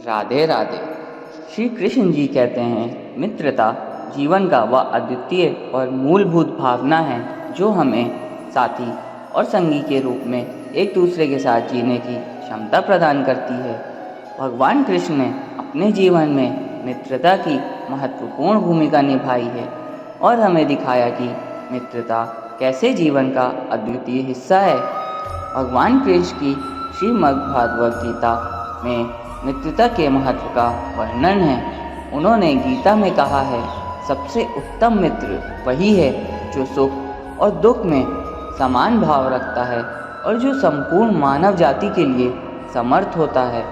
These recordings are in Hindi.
राधे राधे। श्री कृष्ण जी कहते हैं, मित्रता जीवन का वह अद्वितीय और मूलभूत भावना है जो हमें साथी और संगी के रूप में एक दूसरे के साथ जीने की क्षमता प्रदान करती है। भगवान कृष्ण ने अपने जीवन में मित्रता की महत्वपूर्ण भूमिका निभाई है और हमें दिखाया कि मित्रता कैसे जीवन का अद्वितीय हिस्सा है। भगवान कृष्ण की श्रीमद् भागवत गीता में मित्रता के महत्व का वर्णन है। उन्होंने गीता में कहा है, सबसे उत्तम मित्र वही है जो सुख और दुख में समान भाव रखता है और जो संपूर्ण मानव जाति के लिए समर्थ होता है।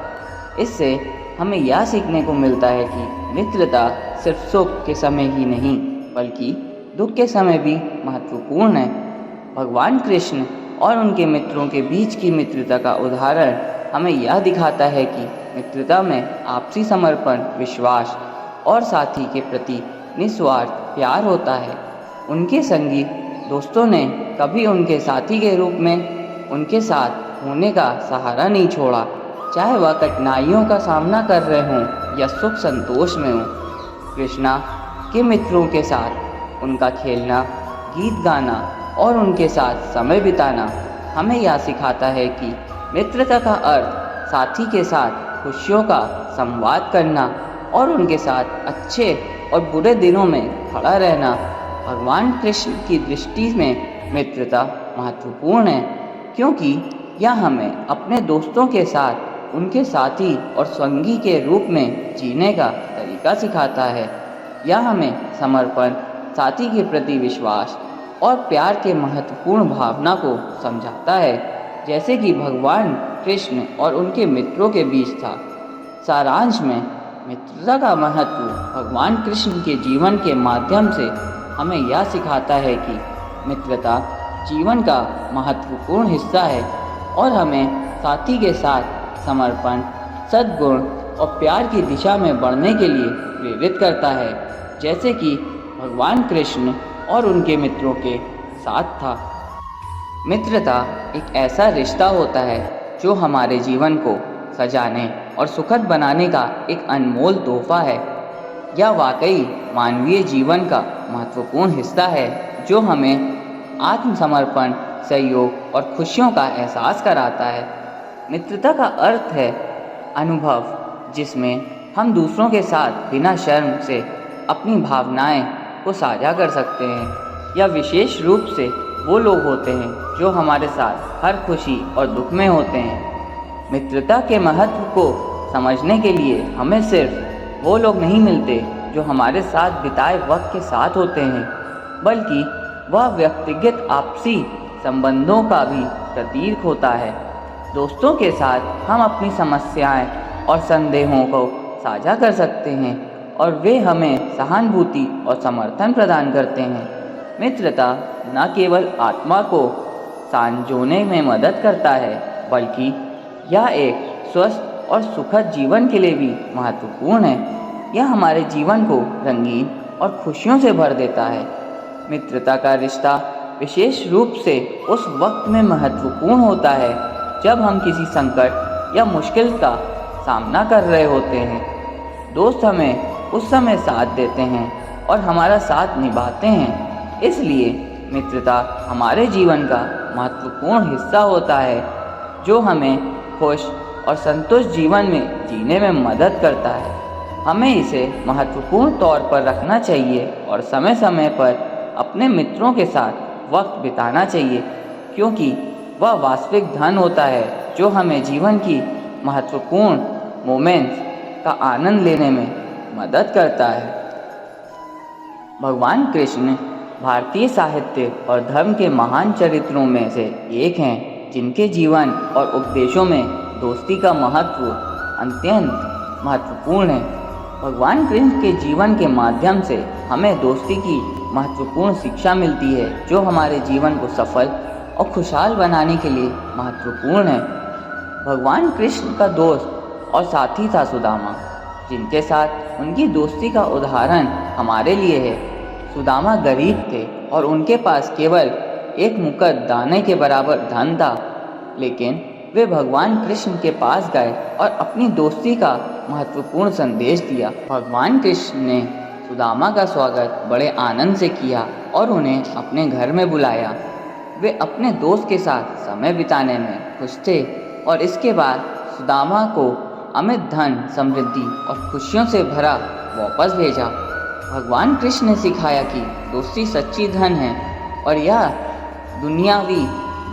इससे हमें यह सीखने को मिलता है कि मित्रता सिर्फ सुख के समय ही नहीं बल्कि दुख के समय भी महत्वपूर्ण है। भगवान कृष्ण और उनके मित्रों के बीच की मित्रता का उदाहरण हमें यह दिखाता है कि मित्रता में आपसी समर्पण, विश्वास और साथी के प्रति निस्वार्थ प्यार होता है। उनके संगी दोस्तों ने कभी उनके साथी के रूप में उनके साथ होने का सहारा नहीं छोड़ा, चाहे वह कठिनाइयों का सामना कर रहे हों या सुख संतोष में हों। कृष्णा के मित्रों के साथ उनका खेलना, गीत गाना और उनके साथ समय बिताना हमें यह सिखाता है कि मित्रता का अर्थ साथी के साथ खुशियों का संवाद करना और उनके साथ अच्छे और बुरे दिनों में खड़ा रहना। भगवान कृष्ण की दृष्टि में मित्रता महत्वपूर्ण है क्योंकि यह हमें अपने दोस्तों के साथ उनके साथी और संगी के रूप में जीने का तरीका सिखाता है। यह हमें समर्पण, साथी के प्रति विश्वास और प्यार के महत्वपूर्ण भावना को समझाता है, जैसे कि भगवान कृष्ण और उनके मित्रों के बीच था। सारांश में मित्रता का महत्व भगवान कृष्ण के जीवन के माध्यम से हमें यह सिखाता है कि मित्रता जीवन का महत्वपूर्ण हिस्सा है और हमें साथी के साथ समर्पण, सद्गुण और प्यार की दिशा में बढ़ने के लिए प्रेरित करता है, जैसे कि भगवान कृष्ण और उनके मित्रों के साथ था। मित्रता एक ऐसा रिश्ता होता है जो हमारे जीवन को सजाने और सुखद बनाने का एक अनमोल तोहफा है। यह वाकई मानवीय जीवन का महत्वपूर्ण हिस्सा है जो हमें आत्मसमर्पण, सहयोग और खुशियों का एहसास कराता है। मित्रता का अर्थ है अनुभव जिसमें हम दूसरों के साथ बिना शर्म से अपनी भावनाएं को साझा कर सकते हैं। यह विशेष रूप से वो लोग होते हैं जो हमारे साथ हर खुशी और दुख में होते हैं। मित्रता के महत्व को समझने के लिए हमें सिर्फ वो लोग नहीं मिलते जो हमारे साथ बिताए वक्त के साथ होते हैं, बल्कि वह व्यक्तिगत आपसी संबंधों का भी प्रतीक होता है। दोस्तों के साथ हम अपनी समस्याएं और संदेहों को साझा कर सकते हैं और वे हमें सहानुभूति और समर्थन प्रदान करते हैं। मित्रता न केवल आत्मा को सांजोने में मदद करता है, बल्कि यह एक स्वस्थ और सुखद जीवन के लिए भी महत्वपूर्ण है। यह हमारे जीवन को रंगीन और खुशियों से भर देता है। मित्रता का रिश्ता विशेष रूप से उस वक्त में महत्वपूर्ण होता है जब हम किसी संकट या मुश्किल का सामना कर रहे होते हैं। दोस्त हमें उस समय साथ देते हैं और हमारा साथ निभाते हैं। इसलिए मित्रता हमारे जीवन का महत्वपूर्ण हिस्सा होता है जो हमें खुश और संतुष्ट जीवन में जीने में मदद करता है। हमें इसे महत्वपूर्ण तौर पर रखना चाहिए और समय समय पर अपने मित्रों के साथ वक्त बिताना चाहिए, क्योंकि वह वास्तविक धन होता है जो हमें जीवन की महत्वपूर्ण मोमेंट्स का आनंद लेने में मदद करता है। भगवान कृष्ण भारतीय साहित्य और धर्म के महान चरित्रों में से एक हैं, जिनके जीवन और उपदेशों में दोस्ती का महत्व अत्यंत महत्वपूर्ण है। भगवान कृष्ण के जीवन के माध्यम से हमें दोस्ती की महत्वपूर्ण शिक्षा मिलती है जो हमारे जीवन को सफल और खुशहाल बनाने के लिए महत्वपूर्ण है। भगवान कृष्ण का दोस्त और साथी था सुदामा, जिनके साथ उनकी दोस्ती का उदाहरण हमारे लिए है। सुदामा गरीब थे और उनके पास केवल एक मुकट दाने के बराबर धन था, लेकिन वे भगवान कृष्ण के पास गए और अपनी दोस्ती का महत्वपूर्ण संदेश दिया। भगवान कृष्ण ने सुदामा का स्वागत बड़े आनंद से किया और उन्हें अपने घर में बुलाया। वे अपने दोस्त के साथ समय बिताने में खुश थे और इसके बाद सुदामा को अमित धन, समृद्धि और खुशियों से भरा वापस भेजा। भगवान कृष्ण ने सिखाया कि दोस्ती सच्ची धन है और यह दुनियावी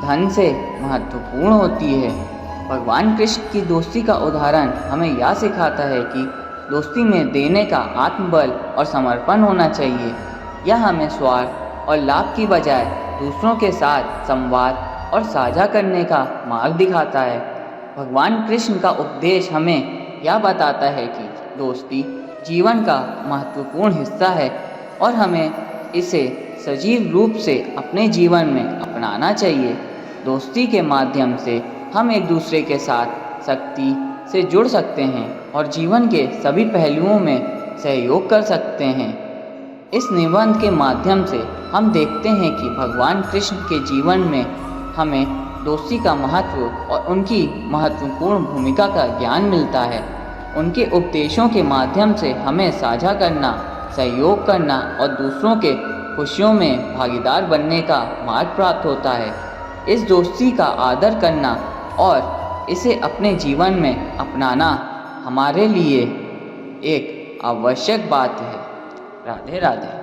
धन से महत्वपूर्ण होती है। भगवान कृष्ण की दोस्ती का उदाहरण हमें यह सिखाता है कि दोस्ती में देने का आत्मबल और समर्पण होना चाहिए। यह हमें स्वार्थ और लाभ की बजाय दूसरों के साथ संवाद और साझा करने का मार्ग दिखाता है। भगवान कृष्ण का उपदेश हमें यह बताता है कि दोस्ती जीवन का महत्वपूर्ण हिस्सा है और हमें इसे सजीव रूप से अपने जीवन में अपनाना चाहिए। दोस्ती के माध्यम से हम एक दूसरे के साथ सख्ती से जुड़ सकते हैं और जीवन के सभी पहलुओं में सहयोग कर सकते हैं। इस निबंध के माध्यम से हम देखते हैं कि भगवान कृष्ण के जीवन में हमें दोस्ती का महत्व और उनकी महत्वपूर्ण भूमिका का ज्ञान मिलता है। उनके उपदेशों के माध्यम से हमें साझा करना, सहयोग करना और दूसरों के खुशियों में भागीदार बनने का मार्ग प्राप्त होता है। इस दोस्ती का आदर करना और इसे अपने जीवन में अपनाना हमारे लिए एक आवश्यक बात है। राधे राधे।